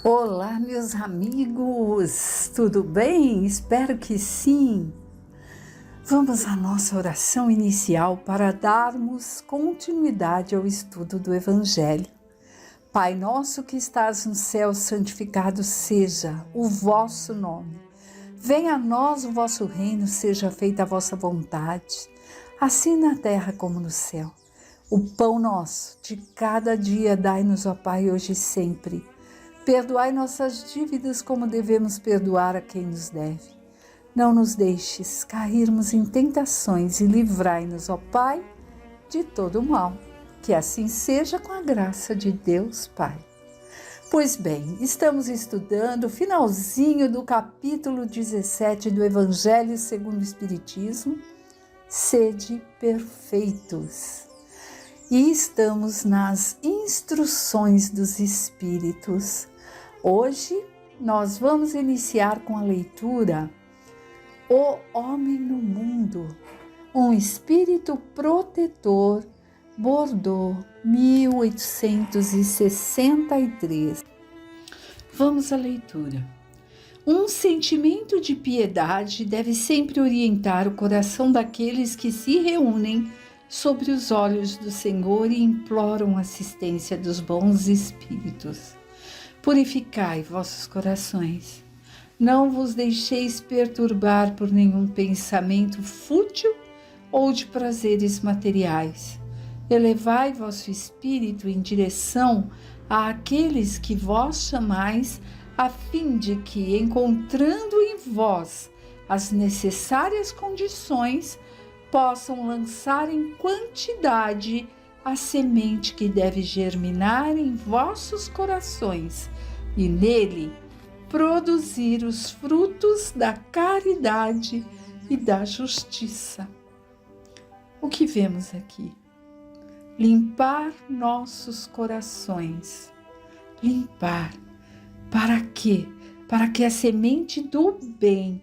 Olá, meus amigos, tudo bem? Espero que sim. Vamos à nossa oração inicial para darmos continuidade ao estudo do Evangelho. Pai nosso que estás no céu, santificado seja o vosso nome. Venha a nós o vosso reino, seja feita a vossa vontade, assim na terra como no céu. O pão nosso de cada dia dai-nos, ó Pai, hoje e sempre. Perdoai nossas dívidas como devemos perdoar a quem nos deve. Não nos deixes cairmos em tentações e livrai-nos, ó Pai, de todo mal. Que assim seja com a graça de Deus, Pai. Pois bem, estamos estudando o finalzinho do capítulo 17 do Evangelho segundo o Espiritismo, Sede perfeitos. E estamos nas instruções dos Espíritos. Hoje nós vamos iniciar com a leitura O Homem no Mundo, um Espírito Protetor, Bordeaux, 1863. Vamos à leitura. Um sentimento de piedade deve sempre orientar o coração daqueles que se reúnem sobre os olhos do Senhor e imploram assistência dos bons espíritos. Purificai vossos corações. Não vos deixeis perturbar por nenhum pensamento fútil ou de prazeres materiais. Elevai vosso espírito em direção àqueles que vós chamais, a fim de que, encontrando em vós as necessárias condições, possam lançar em quantidade a semente que deve germinar em vossos corações e nele produzir os frutos da caridade e da justiça. O que vemos aqui? Limpar nossos corações. Limpar. Para quê? Para que a semente do bem,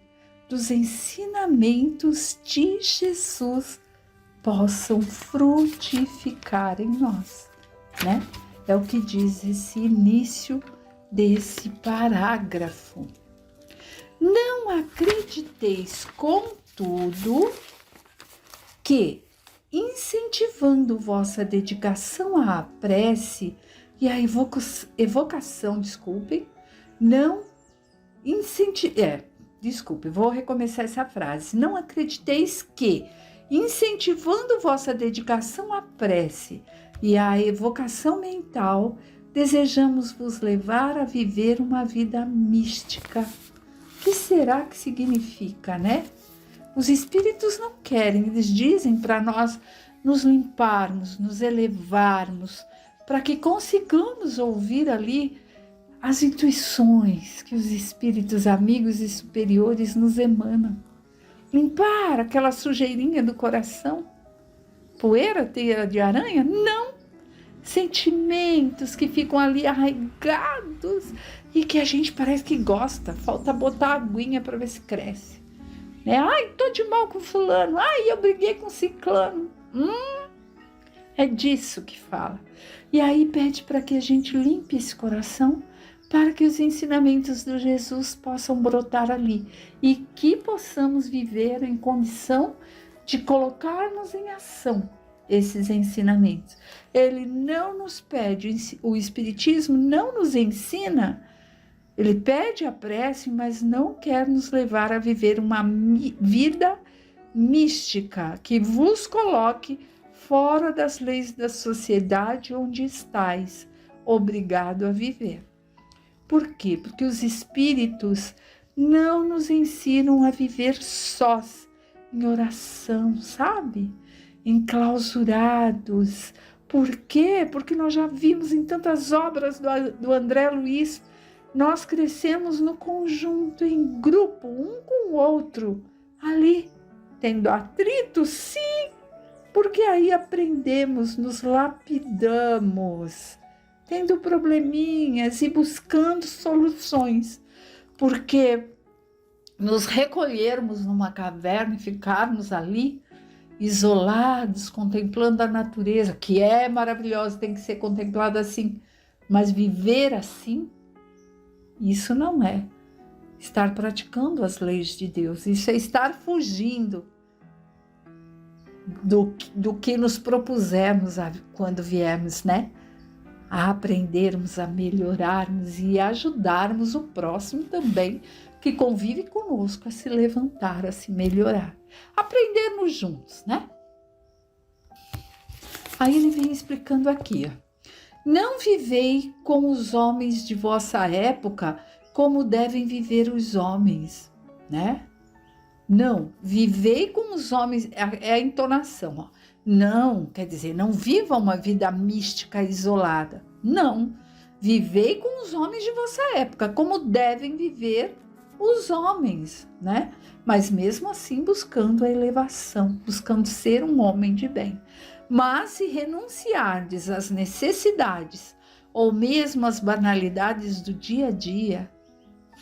dos ensinamentos de Jesus possam frutificar em nós, né? É o que diz esse início desse parágrafo. Não acrediteis, contudo, que, incentivando vossa dedicação à prece e à evocação, vou recomeçar essa frase. Não acrediteis que, incentivando vossa dedicação à prece e à evocação mental, desejamos vos levar a viver uma vida mística. O que será que significa, né? Os espíritos não querem, eles dizem para nós nos limparmos, nos elevarmos, para que consigamos ouvir ali as intuições que os espíritos amigos e superiores nos emanam. Limpar aquela sujeirinha do coração. Poeira, teia de aranha? Não. Sentimentos que ficam ali arraigados e que a gente parece que gosta. Falta botar aguinha para ver se cresce. Né? Ai, tô de mal com fulano. Ai, eu briguei com ciclano. É disso que fala. E aí pede para que a gente limpe esse coração para que os ensinamentos de Jesus possam brotar ali e que possamos viver em condição de colocarmos em ação esses ensinamentos. Ele não nos pede, o Espiritismo não nos ensina, ele pede a prece, mas não quer nos levar a viver uma vida mística que vos coloque fora das leis da sociedade onde estais obrigado a viver. Por quê? Porque os espíritos não nos ensinam a viver sós, em oração, sabe? Enclausurados. Por quê? Porque nós já vimos em tantas obras do André Luiz, nós crescemos no conjunto, em grupo, um com o outro, ali, tendo atrito, sim, porque aí aprendemos, nos lapidamos, tendo probleminhas e buscando soluções, porque nos recolhermos numa caverna e ficarmos ali isolados, contemplando a natureza, que é maravilhosa, tem que ser contemplada assim, mas viver assim Isso não é estar praticando as leis de Deus, isso é estar fugindo do que nos propusemos quando viemos, né? A aprendermos, a melhorarmos e ajudarmos o próximo também, que convive conosco, a se levantar, a se melhorar. Aprendermos juntos, né? Aí ele vem explicando aqui, ó. Não vivei com os homens de vossa época como devem viver os homens, né? Não, vivei com os homens, é a entonação, ó. Não, quer dizer, não viva uma vida mística isolada. Não, vivei com os homens de vossa época, como devem viver os homens, né? Mas mesmo assim buscando a elevação, buscando ser um homem de bem. Mas se renunciardes às necessidades ou mesmo às banalidades do dia a dia,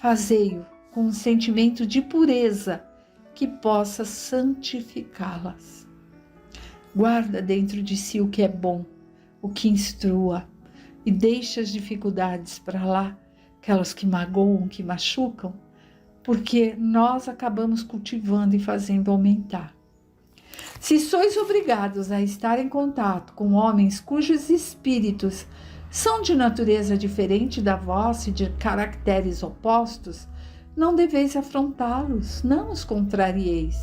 fazei-o com um sentimento de pureza que possa santificá-las. Guarda dentro de si o que é bom, o que instrua, e deixa as dificuldades para lá, aquelas que magoam, que machucam, porque nós acabamos cultivando e fazendo aumentar. Se sois obrigados a estar em contato com homens cujos espíritos são de natureza diferente da vossa e de caracteres opostos, não deveis afrontá-los, não os contrarieis.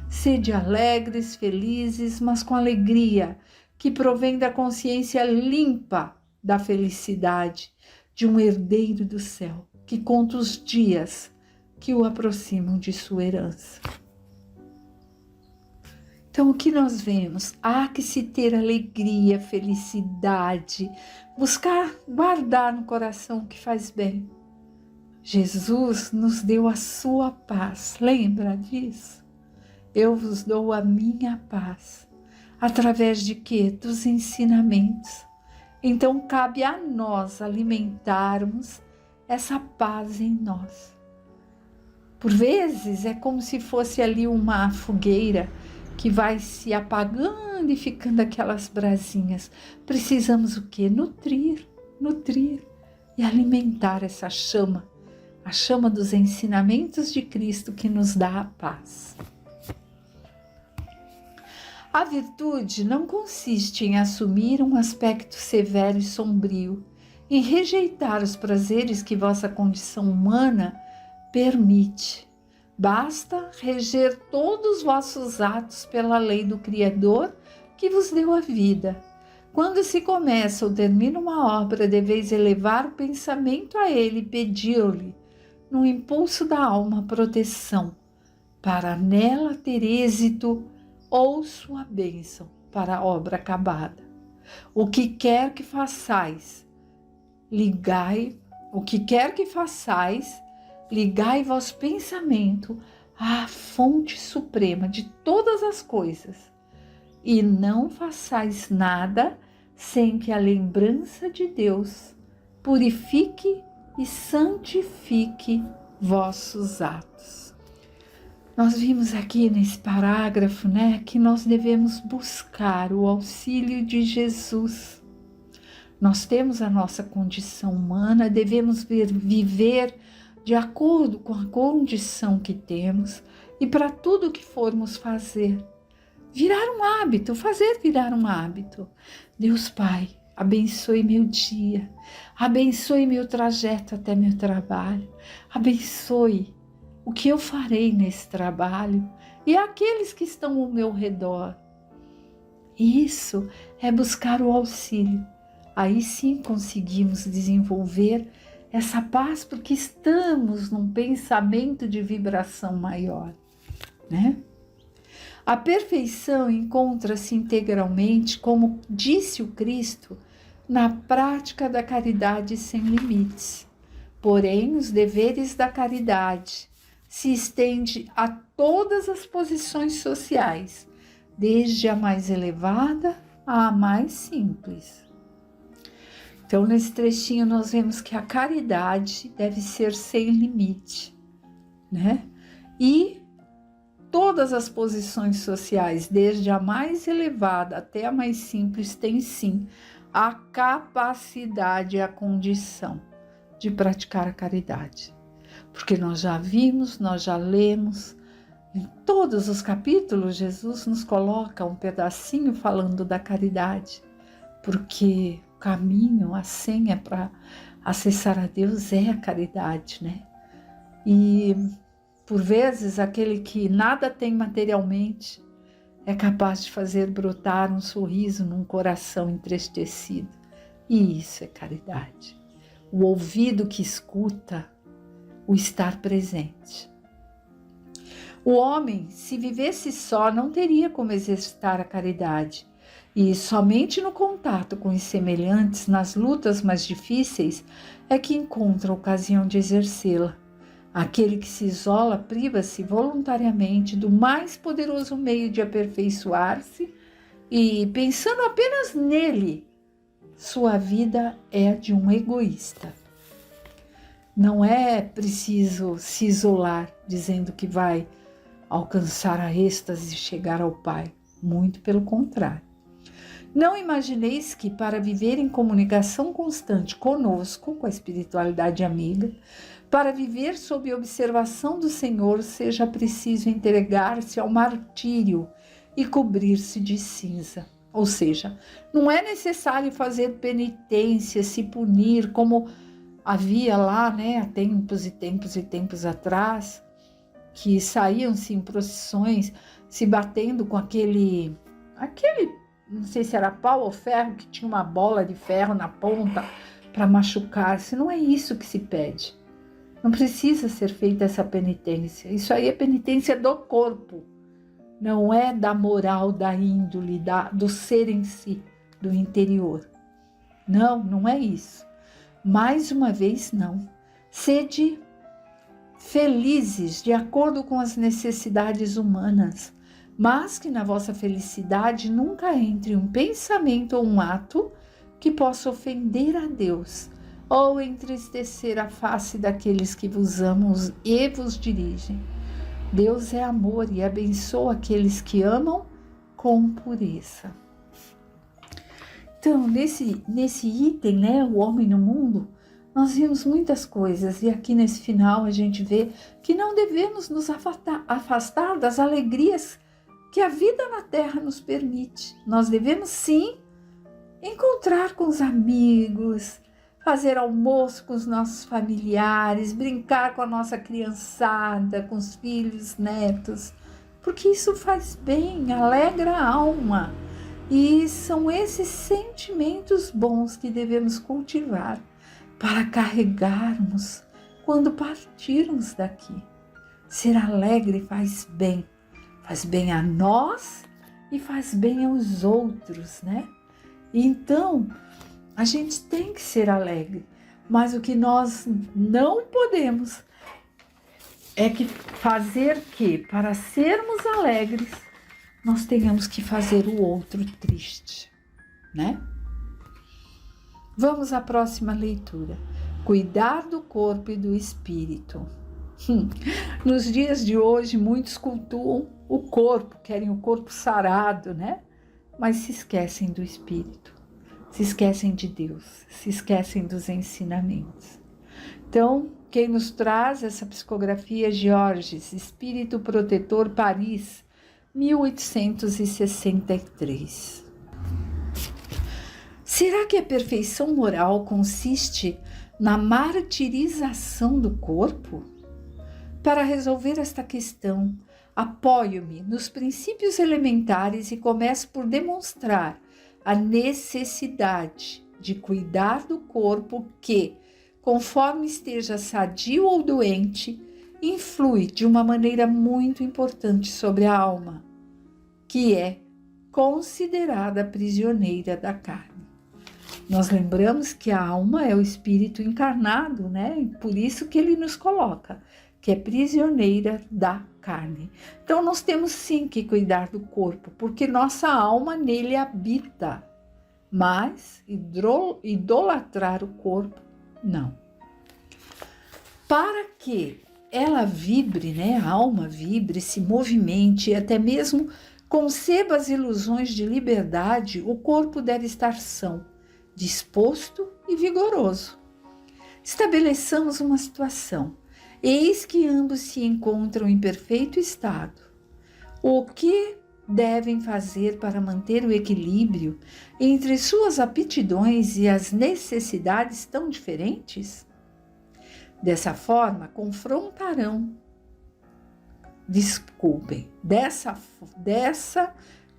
Sede alegres, felizes, mas com alegria, que provém da consciência limpa da felicidade de um herdeiro do céu, que conta os dias que o aproximam de sua herança. Então, o que nós vemos? Há que se ter alegria, felicidade, buscar guardar no coração o que faz bem. Jesus nos deu a sua paz, lembra disso? Eu vos dou a minha paz. Através de quê? Dos ensinamentos. Então, cabe a nós alimentarmos essa paz em nós. Por vezes, é como se fosse ali uma fogueira que vai se apagando e ficando aquelas brasinhas. Precisamos o quê? Nutrir e alimentar essa chama, a chama dos ensinamentos de Cristo que nos dá a paz. A virtude não consiste em assumir um aspecto severo e sombrio, em rejeitar os prazeres que vossa condição humana permite. Basta reger todos os vossos atos pela lei do Criador que vos deu a vida. Quando se começa ou termina uma obra, deveis elevar o pensamento a Ele e pedir-lhe, no impulso da alma, proteção, para nela ter êxito ou sua bênção para a obra acabada. O que quer que façais, ligai vosso pensamento à fonte suprema de todas as coisas, e não façais nada sem que a lembrança de Deus purifique e santifique vossos atos. Nós vimos aqui nesse parágrafo, né, que nós devemos buscar o auxílio de Jesus. Nós temos a nossa condição humana, devemos viver de acordo com a condição que temos e para tudo que formos fazer. Fazer virar um hábito. Deus Pai, abençoe meu dia, abençoe meu trajeto até meu trabalho, abençoe o que eu farei nesse trabalho e aqueles que estão ao meu redor. Isso é buscar o auxílio. Aí sim conseguimos desenvolver essa paz, porque estamos num pensamento de vibração maior, né? A perfeição encontra-se integralmente, como disse o Cristo, na prática da caridade sem limites. Porém, os deveres da caridade se estende a todas as posições sociais, desde a mais elevada à mais simples. Então, nesse trechinho, nós vemos que a caridade deve ser sem limite, né? E todas as posições sociais, desde a mais elevada até a mais simples, têm sim a capacidade e a condição de praticar a caridade. Porque nós já vimos, nós já lemos, em todos os capítulos Jesus nos coloca um pedacinho falando da caridade, porque o caminho, a senha para acessar a Deus é a caridade, né? E por vezes aquele que nada tem materialmente é capaz de fazer brotar um sorriso num coração entristecido. E isso é caridade. O ouvido que escuta, o estar presente. O homem, se vivesse só, não teria como exercitar a caridade. E somente no contato com os semelhantes, nas lutas mais difíceis, é que encontra a ocasião de exercê-la. Aquele que se isola priva-se voluntariamente do mais poderoso meio de aperfeiçoar-se e, pensando apenas nele, sua vida é a de um egoísta. Não é preciso se isolar dizendo que vai alcançar a êxtase e chegar ao Pai. Muito pelo contrário. Não imagineis que para viver em comunicação constante conosco, com a espiritualidade amiga, para viver sob observação do Senhor, seja preciso entregar-se ao martírio e cobrir-se de cinza. Ou seja, não é necessário fazer penitência, se punir, como havia lá, né, há tempos e tempos e tempos atrás, que saíam-se em procissões, se batendo com aquele, não sei se era pau ou ferro, que tinha uma bola de ferro na ponta para machucar-se. Não é isso que se pede. Não precisa ser feita essa penitência. Isso aí é penitência do corpo. Não é da moral, da índole, do ser em si, do interior. Não, não é isso. Mais uma vez, não. Sede felizes de acordo com as necessidades humanas, mas que na vossa felicidade nunca entre um pensamento ou um ato que possa ofender a Deus ou entristecer a face daqueles que vos amam e vos dirigem. Deus é amor e abençoa aqueles que amam com pureza. Então, nesse item, né, o homem no mundo, nós vimos muitas coisas e aqui nesse final a gente vê que não devemos nos afastar das alegrias que a vida na terra nos permite. Nós devemos sim encontrar com os amigos, fazer almoço com os nossos familiares, brincar com a nossa criançada, com os filhos, netos, porque isso faz bem, alegra a alma. E são esses sentimentos bons que devemos cultivar para carregarmos quando partirmos daqui. Ser alegre faz bem a nós e faz bem aos outros, né? Então, a gente tem que ser alegre, mas o que nós não podemos é que fazer que, para sermos alegres, nós tenhamos que fazer o outro triste, né? Vamos à próxima leitura. Cuidar do corpo e do espírito. Nos dias de hoje, muitos cultuam o corpo, querem o corpo sarado, né? Mas se esquecem do espírito, se esquecem de Deus, se esquecem dos ensinamentos. Então, quem nos traz essa psicografia é Georges, Espírito Protetor, Paris, 1863. Será que a perfeição moral consiste na martirização do corpo? Para resolver esta questão, apoio-me nos princípios elementares e começo por demonstrar a necessidade de cuidar do corpo que, conforme esteja sadio ou doente, influi de uma maneira muito importante sobre a alma, que é considerada prisioneira da carne. Nós lembramos que a alma é o espírito encarnado, né? E por isso que ele nos coloca, que é prisioneira da carne. Então nós temos sim que cuidar do corpo, porque nossa alma nele habita, mas idolatrar o corpo, não. Para que ela vibre, né? A alma vibre, se movimente e até mesmo conceba as ilusões de liberdade, o corpo deve estar são, disposto e vigoroso. Estabeleçamos uma situação. Eis que ambos se encontram em perfeito estado. O que devem fazer para manter o equilíbrio entre suas aptidões e as necessidades tão diferentes? Dessa forma, dessa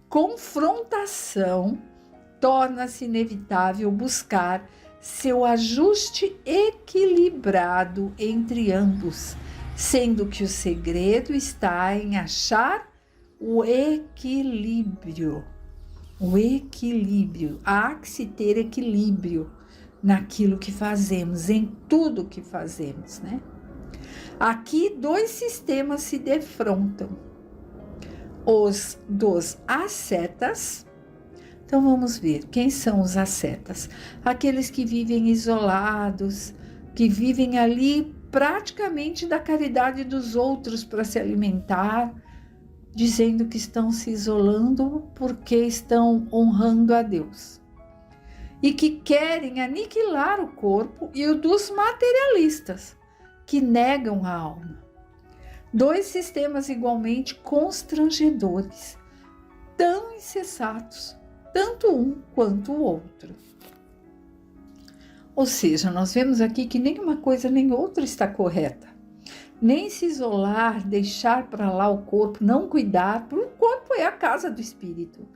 confrontação torna-se inevitável buscar seu ajuste equilibrado entre ambos, sendo que o segredo está em achar o equilíbrio. O equilíbrio. Há que se ter equilíbrio naquilo que fazemos, em tudo que fazemos, né? Aqui 2 sistemas se defrontam. Os dos ascetas. Então vamos ver, quem são os ascetas? Aqueles que vivem isolados, que vivem ali praticamente da caridade dos outros para se alimentar, dizendo que estão se isolando porque estão honrando a Deus. E que querem aniquilar o corpo, e o dos materialistas, que negam a alma. 2 sistemas igualmente constrangedores, tão insensatos, tanto um quanto o outro. Ou seja, nós vemos aqui que nem uma coisa nem outra está correta. Nem se isolar, deixar para lá o corpo, não cuidar, porque o corpo é a casa do espírito.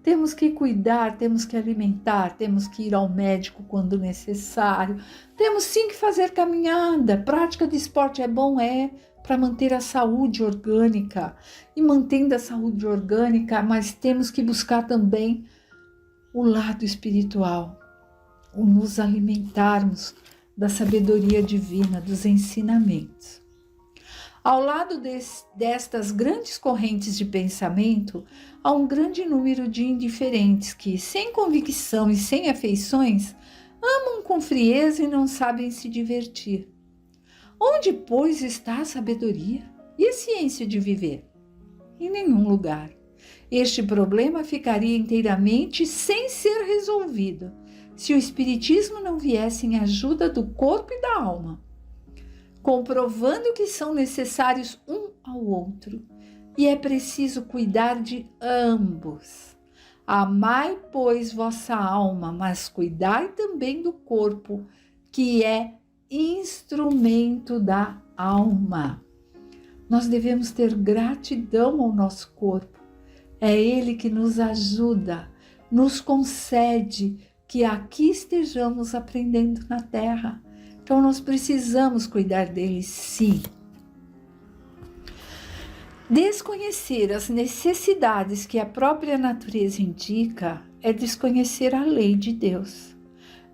Temos que cuidar, temos que alimentar, temos que ir ao médico quando necessário. Temos sim que fazer caminhada. Prática de esporte é bom, para manter a saúde orgânica. E mantendo a saúde orgânica, mas temos que buscar também o lado espiritual, o nos alimentarmos da sabedoria divina, dos ensinamentos. Ao lado destas grandes correntes de pensamento, há um grande número de indiferentes que, sem convicção e sem afeições, amam com frieza e não sabem se divertir. Onde, pois, está a sabedoria e a ciência de viver? Em nenhum lugar. Este problema ficaria inteiramente sem ser resolvido se o Espiritismo não viesse em ajuda do corpo e da alma, comprovando que são necessários um ao outro, e é preciso cuidar de ambos. Amai, pois, vossa alma, mas cuidai também do corpo, que é instrumento da alma. Nós devemos ter gratidão ao nosso corpo. É ele que nos ajuda, nos concede que aqui estejamos aprendendo na Terra. Então nós precisamos cuidar dele, sim. Desconhecer as necessidades que a própria natureza indica é desconhecer a lei de Deus.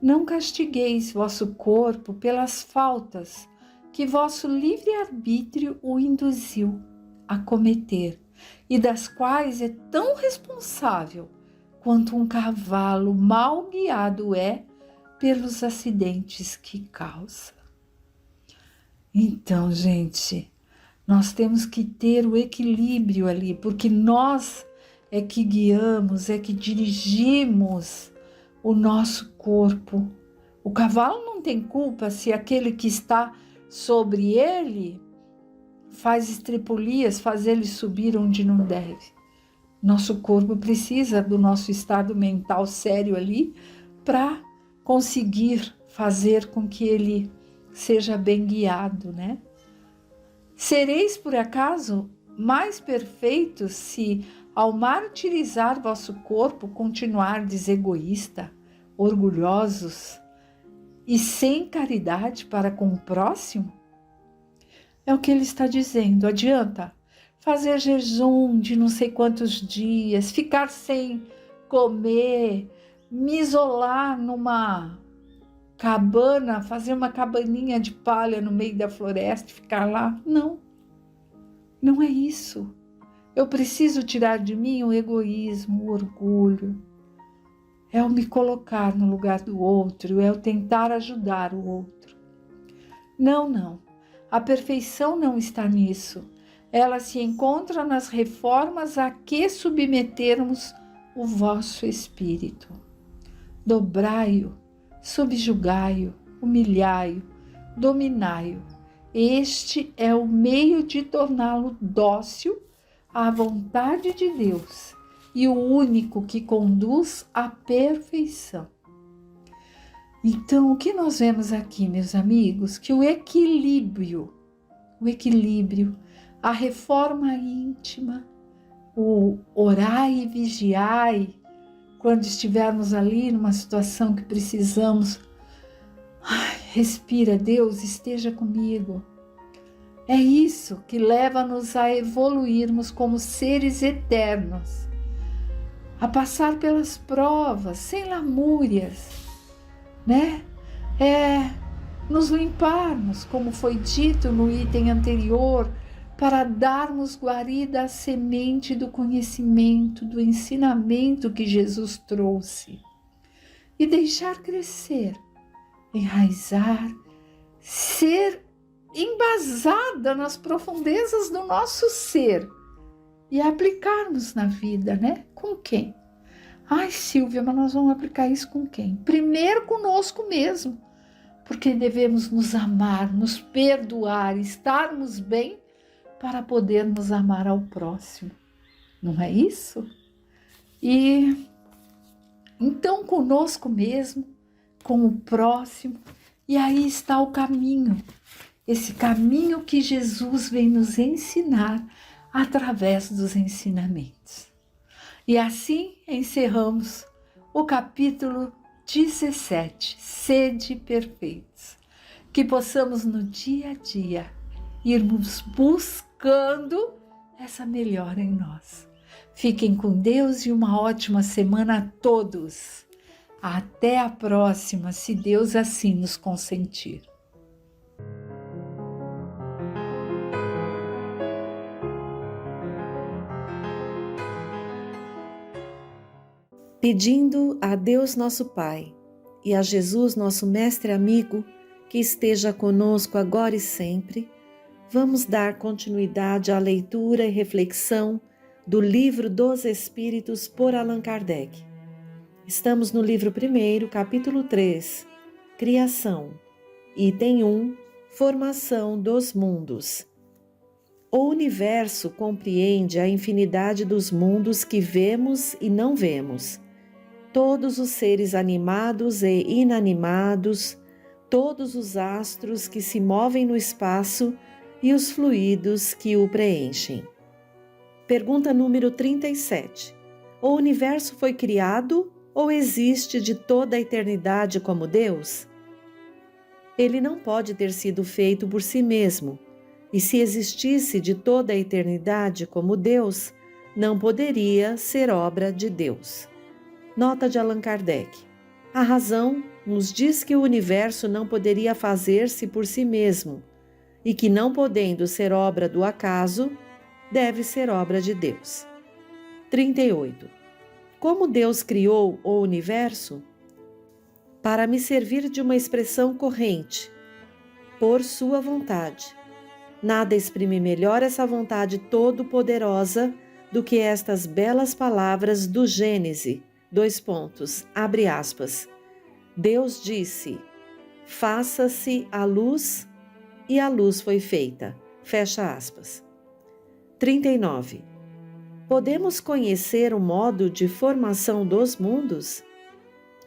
Não castigueis vosso corpo pelas faltas que vosso livre-arbítrio o induziu a cometer, e das quais é tão responsável quanto um cavalo mal guiado é pelos acidentes que causa. Então, gente, nós temos que ter o equilíbrio ali, porque nós é que guiamos, é que dirigimos o nosso corpo. O cavalo não tem culpa se aquele que está sobre ele faz estripulias, faz ele subir onde não deve. Nosso corpo precisa do nosso estado mental sério ali para conseguir fazer com que ele seja bem guiado, né? Sereis, por acaso, mais perfeitos se, ao martirizar vosso corpo, continuardes egoísta, orgulhosos e sem caridade para com o próximo? É o que ele está dizendo. Adianta fazer jejum de não sei quantos dias, ficar sem comer, me isolar numa cabana, fazer uma cabaninha de palha no meio da floresta e ficar lá? Não, não é isso. Eu preciso tirar de mim o egoísmo, o orgulho. É o me colocar no lugar do outro, é o tentar ajudar o outro. Não, não. A perfeição não está nisso. Ela se encontra nas reformas a que submetermos o vosso espírito. Dobrai-o, subjugai-o, humilhai-o, dominai-o. Este é o meio de torná-lo dócil à vontade de Deus e o único que conduz à perfeição. Então, o que nós vemos aqui, meus amigos? Que o equilíbrio, a reforma íntima, o orai e vigiai, quando estivermos ali numa situação que precisamos, respira, Deus esteja comigo. É isso que leva-nos a evoluirmos como seres eternos, a passar pelas provas sem lamúrias, né? Nos limparmos, como foi dito no item anterior, para darmos guarida à semente do conhecimento, do ensinamento que Jesus trouxe e deixar crescer, enraizar, ser embasada nas profundezas do nosso ser e aplicarmos na vida, né? Com quem? Ai, Silvia, mas nós vamos aplicar isso com quem? Primeiro conosco mesmo, porque devemos nos amar, nos perdoar, estarmos bem para podermos amar ao próximo. Não é isso? E então conosco mesmo, com o próximo, e aí está o caminho. Esse caminho que Jesus vem nos ensinar através dos ensinamentos. E assim encerramos o capítulo 17, Sede perfeitos. Que possamos no dia a dia irmos buscando essa melhora em nós. Fiquem com Deus e uma ótima semana a todos. Até a próxima, se Deus assim nos consentir. Pedindo a Deus nosso Pai e a Jesus nosso Mestre amigo, que esteja conosco agora e sempre, vamos dar continuidade à leitura e reflexão do Livro dos Espíritos por Allan Kardec. Estamos no livro 1, capítulo 3, Criação, item 1, Formação dos mundos. O universo compreende a infinidade dos mundos que vemos e não vemos. Todos os seres animados e inanimados, todos os astros que se movem no espaço e os fluidos que o preenchem. Pergunta número 37. O universo foi criado ou existe de toda a eternidade como Deus? Ele não pode ter sido feito por si mesmo, e se existisse de toda a eternidade como Deus, não poderia ser obra de Deus. Nota de Allan Kardec. A razão nos diz que o universo não poderia fazer-se por si mesmo e que, não podendo ser obra do acaso, deve ser obra de Deus. 38. Como Deus criou o universo? Para me servir de uma expressão corrente, por sua vontade. Nada exprime melhor essa vontade todo-poderosa do que estas belas palavras do Gênese. Abre aspas. Deus disse, faça-se a luz, e a luz foi feita. Fecha aspas. 39. Podemos conhecer o modo de formação dos mundos?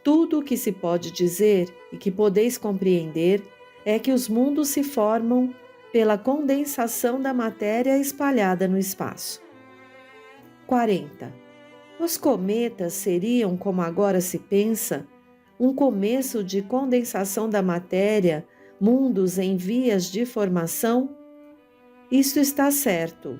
Tudo o que se pode dizer e que podeis compreender é que os mundos se formam pela condensação da matéria espalhada no espaço. 40. Os cometas seriam, como agora se pensa, um começo de condensação da matéria, mundos em vias de formação? Isto está certo.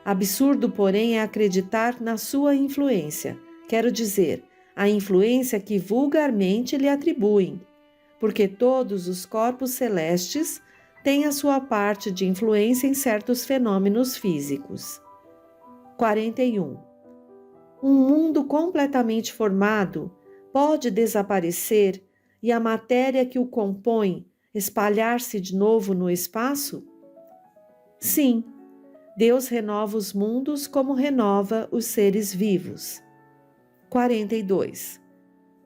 Absurdo, porém, é acreditar na sua influência, quero dizer, a influência que vulgarmente lhe atribuem, porque todos os corpos celestes têm a sua parte de influência em certos fenômenos físicos. 41. Um mundo completamente formado pode desaparecer e a matéria que o compõe espalhar-se de novo no espaço? Sim, Deus renova os mundos como renova os seres vivos. 42.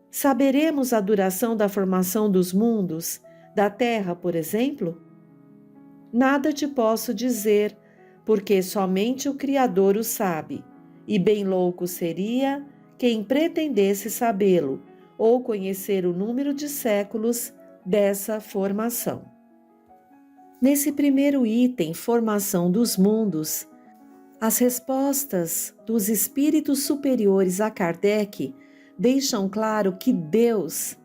Saberemos a duração da formação dos mundos da terra, por exemplo? Nada te posso dizer, porque somente o Criador o sabe, e bem louco seria quem pretendesse sabê-lo ou conhecer o número de séculos dessa formação. Nesse primeiro item, formação dos mundos, as respostas dos espíritos superiores a Kardec deixam claro que Deus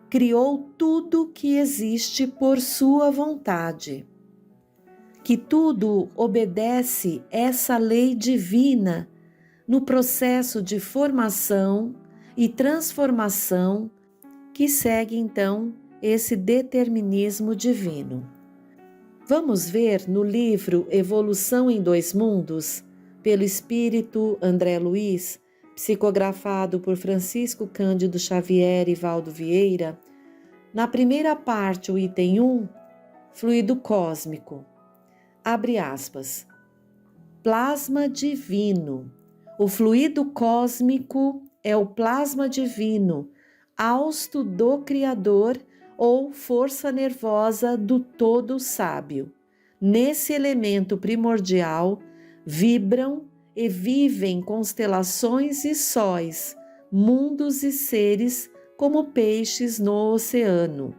criou tudo que existe por sua vontade, que tudo obedece essa lei divina no processo de formação e transformação que segue então esse determinismo divino. Vamos ver no livro Evolução em Dois Mundos, pelo espírito André Luiz, psicografado por Francisco Cândido Xavier e Valdo Vieira, na primeira parte, o item 1, fluido cósmico. Abre aspas. Plasma divino. O fluido cósmico é o plasma divino, hausto do Criador ou força nervosa do todo sábio. Nesse elemento primordial vibram e vivem constelações e sóis, mundos e seres como peixes no oceano.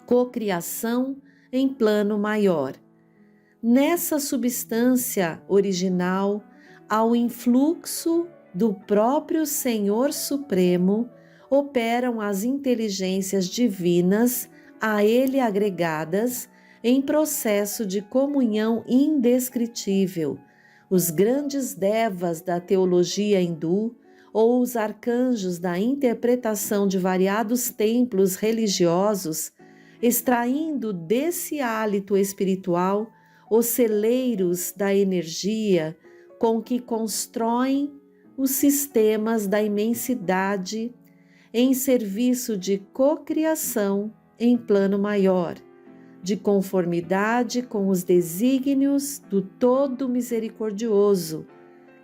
Cocriação em plano maior. Nessa substância original, ao influxo do próprio Senhor Supremo, operam as inteligências divinas a ele agregadas em processo de comunhão indescritível, os grandes devas da teologia hindu ou os arcanjos da interpretação de variados templos religiosos, extraindo desse hálito espiritual os celeiros da energia com que constroem os sistemas da imensidade em serviço de cocriação em plano maior, de conformidade com os desígnios do Todo Misericordioso,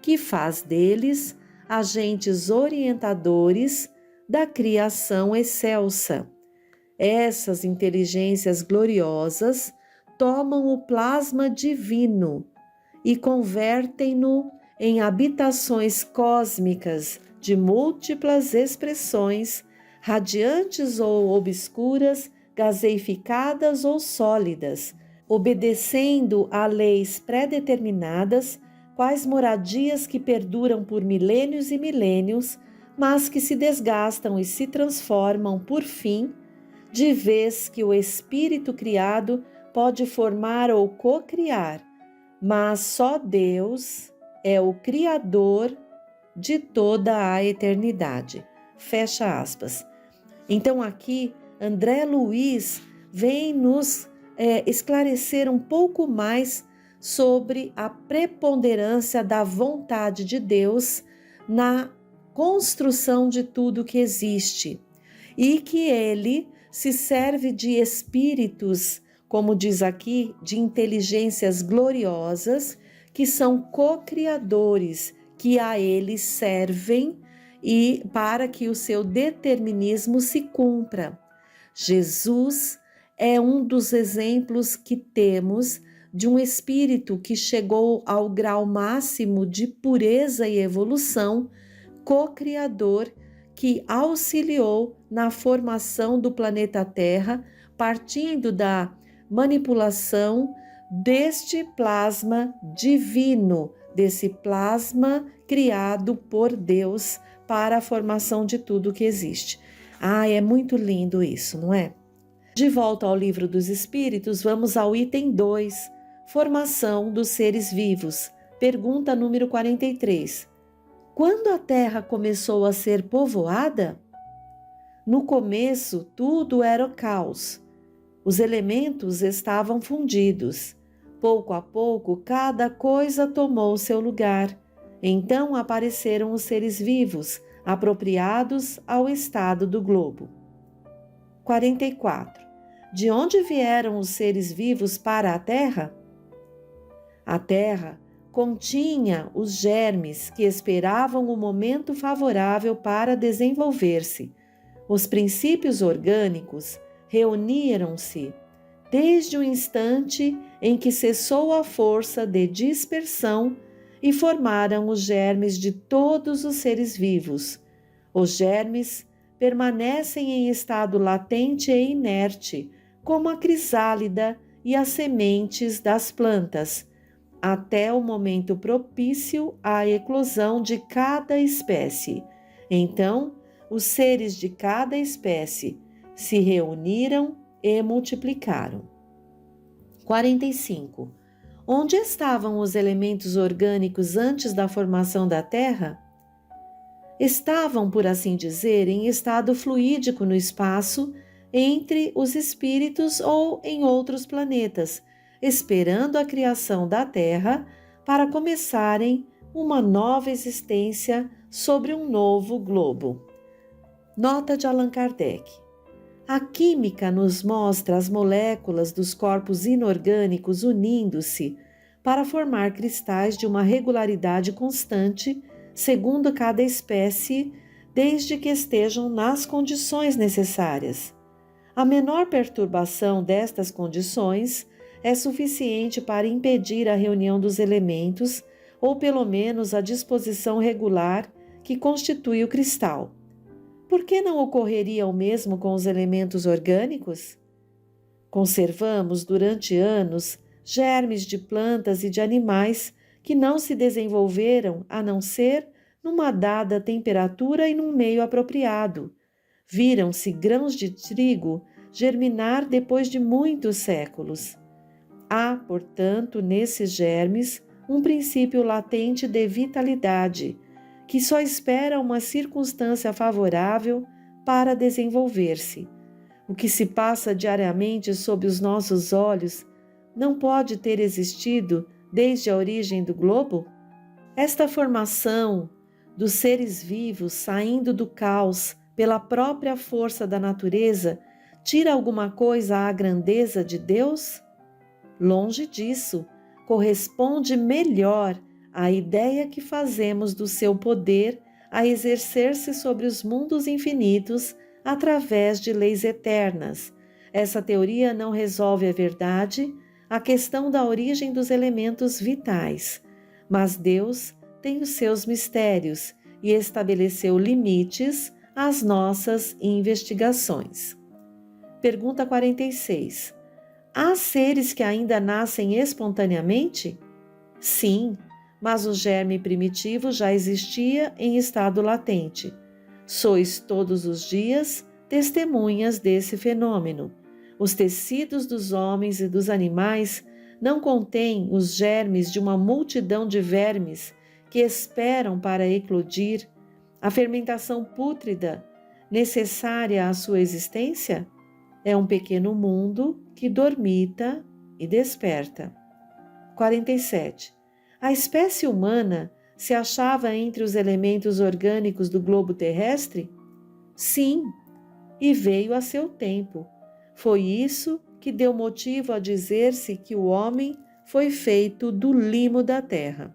que faz deles agentes orientadores da criação excelsa. Essas inteligências gloriosas tomam o plasma divino e convertem-no em habitações cósmicas de múltiplas expressões, radiantes ou obscuras, gaseificadas ou sólidas, obedecendo a leis pré-determinadas, quais moradias que perduram por milênios e milênios, mas que se desgastam e se transformam, por fim, de vez que o espírito criado pode formar ou cocriar, mas só Deus é o Criador de toda a eternidade. Fecha aspas. Então aqui, André Luiz vem nos esclarecer um pouco mais sobre a preponderância da vontade de Deus na construção de tudo que existe e que ele se serve de espíritos, como diz aqui, de inteligências gloriosas que são co-criadores, que a ele servem e para que o seu determinismo se cumpra. Jesus é um dos exemplos que temos de um espírito que chegou ao grau máximo de pureza e evolução, co-criador, que auxiliou na formação do planeta Terra, partindo da manipulação deste plasma divino, desse plasma criado por Deus para a formação de tudo que existe. É muito lindo isso, não é? De volta ao Livro dos Espíritos, vamos ao item 2, formação dos seres vivos. Pergunta número 43. Quando a Terra começou a ser povoada? No começo, tudo era caos. Os elementos estavam fundidos. Pouco a pouco, cada coisa tomou seu lugar. Então apareceram os seres vivos, apropriados ao estado do globo. 44. De onde vieram os seres vivos para a Terra? A Terra continha os germes que esperavam o momento favorável para desenvolver-se. Os princípios orgânicos reuniram-se desde o instante em que cessou a força de dispersão e formaram os germes de todos os seres vivos. Os germes permanecem em estado latente e inerte, como a crisálida e as sementes das plantas, até o momento propício à eclosão de cada espécie. Então, os seres de cada espécie se reuniram e multiplicaram. 45. Onde estavam os elementos orgânicos antes da formação da Terra? Estavam, por assim dizer, em estado fluídico no espaço entre os espíritos ou em outros planetas, esperando a criação da Terra para começarem uma nova existência sobre um novo globo. Nota de Allan Kardec. A química nos mostra as moléculas dos corpos inorgânicos unindo-se para formar cristais de uma regularidade constante, segundo cada espécie, desde que estejam nas condições necessárias. A menor perturbação destas condições é suficiente para impedir a reunião dos elementos, ou pelo menos a disposição regular que constitui o cristal. Por que não ocorreria o mesmo com os elementos orgânicos? Conservamos durante anos germes de plantas e de animais que não se desenvolveram a não ser numa dada temperatura e num meio apropriado. Viram-se grãos de trigo germinar depois de muitos séculos. Há, portanto, nesses germes um princípio latente de vitalidade, que só espera uma circunstância favorável para desenvolver-se. O que se passa diariamente sob os nossos olhos não pode ter existido desde a origem do globo? Esta formação dos seres vivos saindo do caos pela própria força da natureza tira alguma coisa à grandeza de Deus? Longe disso, corresponde melhor à ideia que fazemos do seu poder a exercer-se sobre os mundos infinitos através de leis eternas. Essa teoria não resolve a verdade, a questão da origem dos elementos vitais, mas Deus tem os seus mistérios e estabeleceu limites às nossas investigações. Pergunta 46. Há seres que ainda nascem espontaneamente? Sim, mas o germe primitivo já existia em estado latente. Sois todos os dias testemunhas desse fenômeno. Os tecidos dos homens e dos animais não contêm os germes de uma multidão de vermes que esperam para eclodir. A fermentação pútrida, necessária à sua existência, é um pequeno mundo que dormita e desperta. 47. A espécie humana se achava entre os elementos orgânicos do globo terrestre? Sim, e veio a seu tempo. Foi isso que deu motivo a dizer-se que o homem foi feito do limo da terra.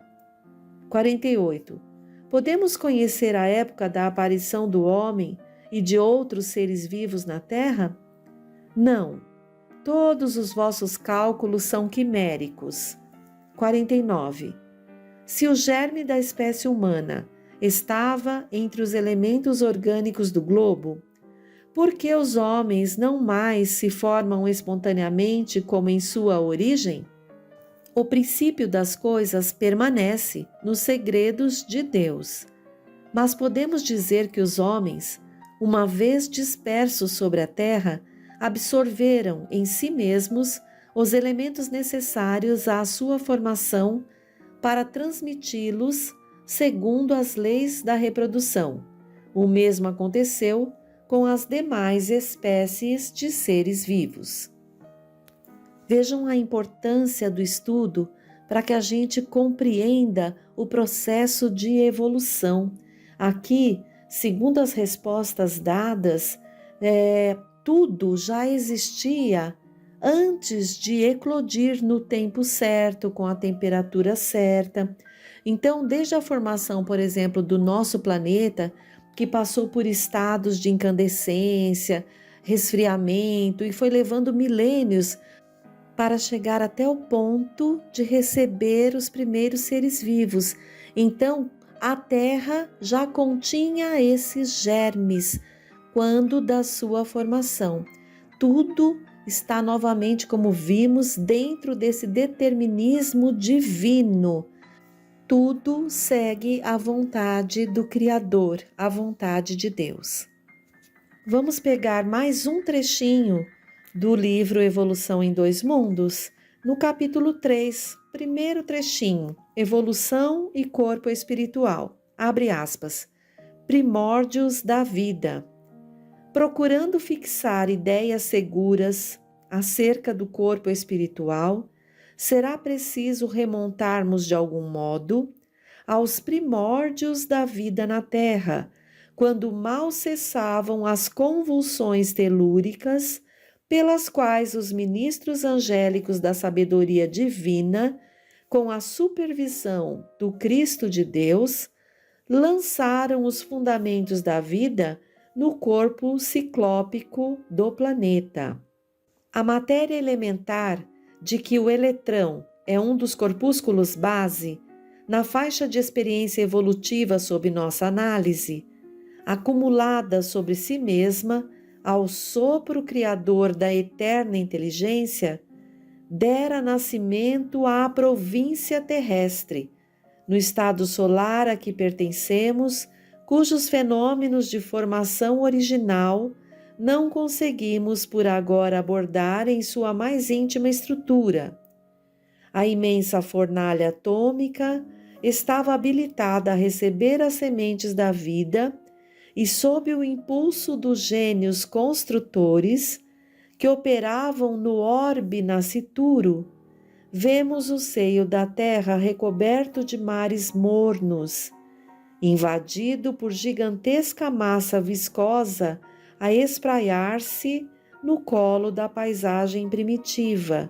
48. Podemos conhecer a época da aparição do homem e de outros seres vivos na terra? Não, todos os vossos cálculos são quiméricos. 49. Se o germe da espécie humana estava entre os elementos orgânicos do globo, por que os homens não mais se formam espontaneamente como em sua origem? O princípio das coisas permanece nos segredos de Deus. Mas podemos dizer que os homens, uma vez dispersos sobre a terra, absorveram em si mesmos os elementos necessários à sua formação para transmiti-los segundo as leis da reprodução. O mesmo aconteceu com as demais espécies de seres vivos. Vejam a importância do estudo para que a gente compreenda o processo de evolução. Aqui, segundo as respostas dadas, tudo já existia antes de eclodir no tempo certo, com a temperatura certa. Então, desde a formação, por exemplo, do nosso planeta, que passou por estados de incandescência, resfriamento e foi levando milênios para chegar até o ponto de receber os primeiros seres vivos. Então, a Terra já continha esses germes quando da sua formação. Tudo está novamente, como vimos, dentro desse determinismo divino. Tudo segue a vontade do Criador, a vontade de Deus. Vamos pegar mais um trechinho do livro Evolução em Dois Mundos, no capítulo 3, primeiro trechinho, Evolução e Corpo Espiritual. Abre aspas. Primórdios da vida. Procurando fixar ideias seguras acerca do corpo espiritual, será preciso remontarmos de algum modo aos primórdios da vida na Terra, quando mal cessavam as convulsões telúricas pelas quais os ministros angélicos da sabedoria divina, com a supervisão do Cristo de Deus, lançaram os fundamentos da vida no corpo ciclópico do planeta. A matéria elementar, de que o eletrão é um dos corpúsculos base, na faixa de experiência evolutiva sob nossa análise, acumulada sobre si mesma ao sopro criador da eterna inteligência, dera nascimento à província terrestre, no estado solar a que pertencemos, cujos fenômenos de formação original não conseguimos por agora abordar em sua mais íntima estrutura. A imensa fornalha atômica estava habilitada a receber as sementes da vida e, sob o impulso dos gênios construtores que operavam no orbe nascituro, vemos o seio da terra recoberto de mares mornos, invadido por gigantesca massa viscosa a espraiar-se no colo da paisagem primitiva.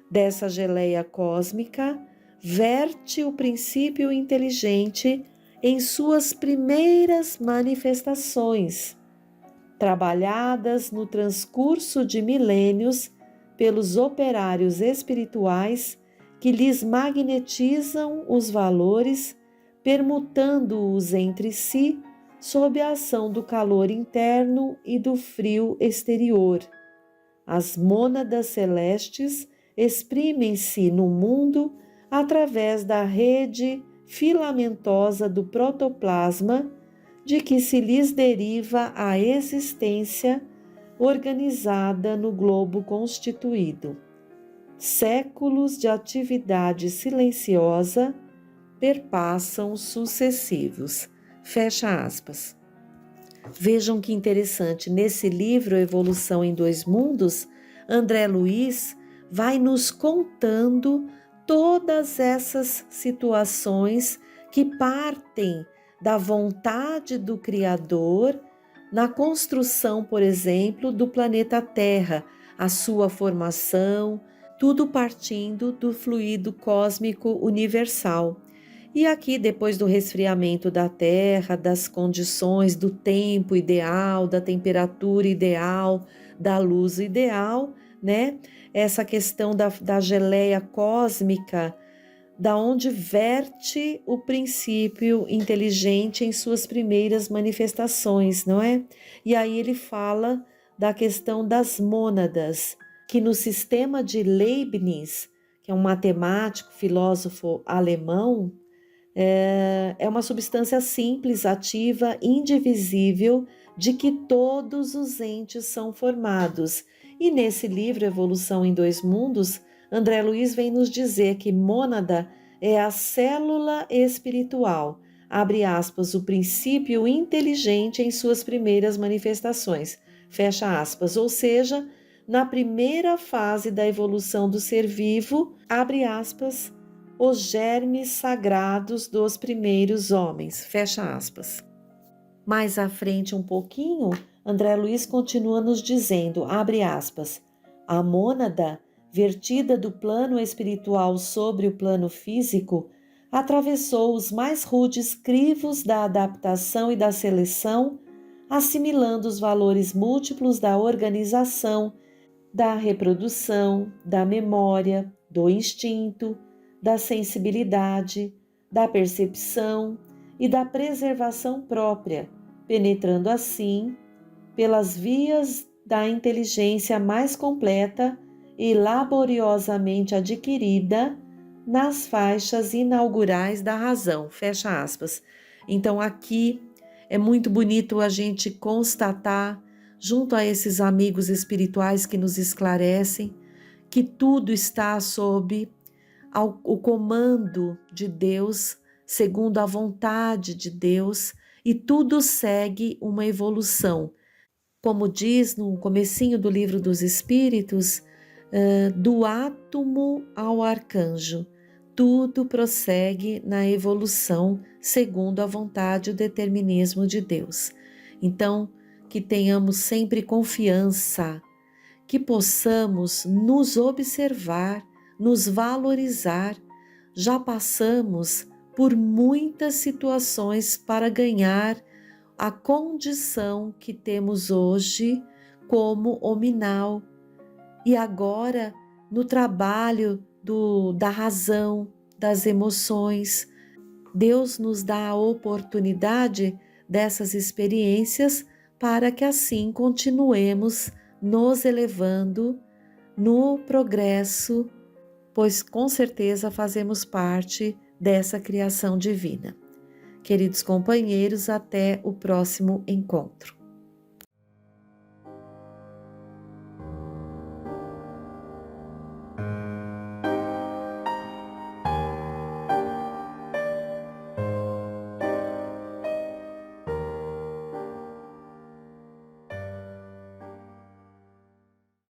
Dessa geleia cósmica, verte o princípio inteligente em suas primeiras manifestações, trabalhadas no transcurso de milênios pelos operários espirituais que lhes magnetizam os valores, permutando-os entre si sob a ação do calor interno e do frio exterior. As mônadas celestes exprimem-se no mundo através da rede filamentosa do protoplasma, de que se lhes deriva a existência organizada no globo constituído. Séculos de atividade silenciosa perpassam sucessivos. Fecha aspas. Vejam que interessante, nesse livro Evolução em Dois Mundos, André Luiz vai nos contando todas essas situações que partem da vontade do Criador na construção, por exemplo, do planeta Terra, a sua formação, tudo partindo do fluido cósmico universal. E aqui, depois do resfriamento da Terra, das condições do tempo ideal, da temperatura ideal, da luz ideal, né? Essa questão da geleia cósmica, da onde verte o princípio inteligente em suas primeiras manifestações, não é? E aí ele fala da questão das mônadas, que no sistema de Leibniz, que é um matemático, filósofo alemão, é uma substância simples, ativa, indivisível, de que todos os entes são formados. E nesse livro, Evolução em Dois Mundos, André Luiz vem nos dizer que mônada é a célula espiritual, abre aspas, o princípio inteligente em suas primeiras manifestações, fecha aspas, ou seja, na primeira fase da evolução do ser vivo, abre aspas, os germes sagrados dos primeiros homens, fecha aspas. Mais à frente um pouquinho, André Luiz continua nos dizendo, abre aspas, a mônada, vertida do plano espiritual sobre o plano físico, atravessou os mais rudes crivos da adaptação e da seleção assimilando os valores múltiplos da organização, da reprodução, da memória, do instinto, da sensibilidade, da percepção e da preservação própria, penetrando assim pelas vias da inteligência mais completa e laboriosamente adquirida nas faixas inaugurais da razão. Fecha aspas. Então aqui é muito bonito a gente constatar, junto a esses amigos espirituais que nos esclarecem, que tudo está sob o comando de Deus, segundo a vontade de Deus, e tudo segue uma evolução. Como diz no comecinho do Livro dos Espíritos, do átomo ao arcanjo, tudo prossegue na evolução segundo a vontade e o determinismo de Deus. Então, que tenhamos sempre confiança, que possamos nos observar, nos valorizar. Já passamos por muitas situações para ganhar a condição que temos hoje como hominal. E agora, no trabalho da razão, das emoções, Deus nos dá a oportunidade dessas experiências para que assim continuemos nos elevando no progresso, pois com certeza fazemos parte dessa criação divina. Queridos companheiros, até o próximo encontro.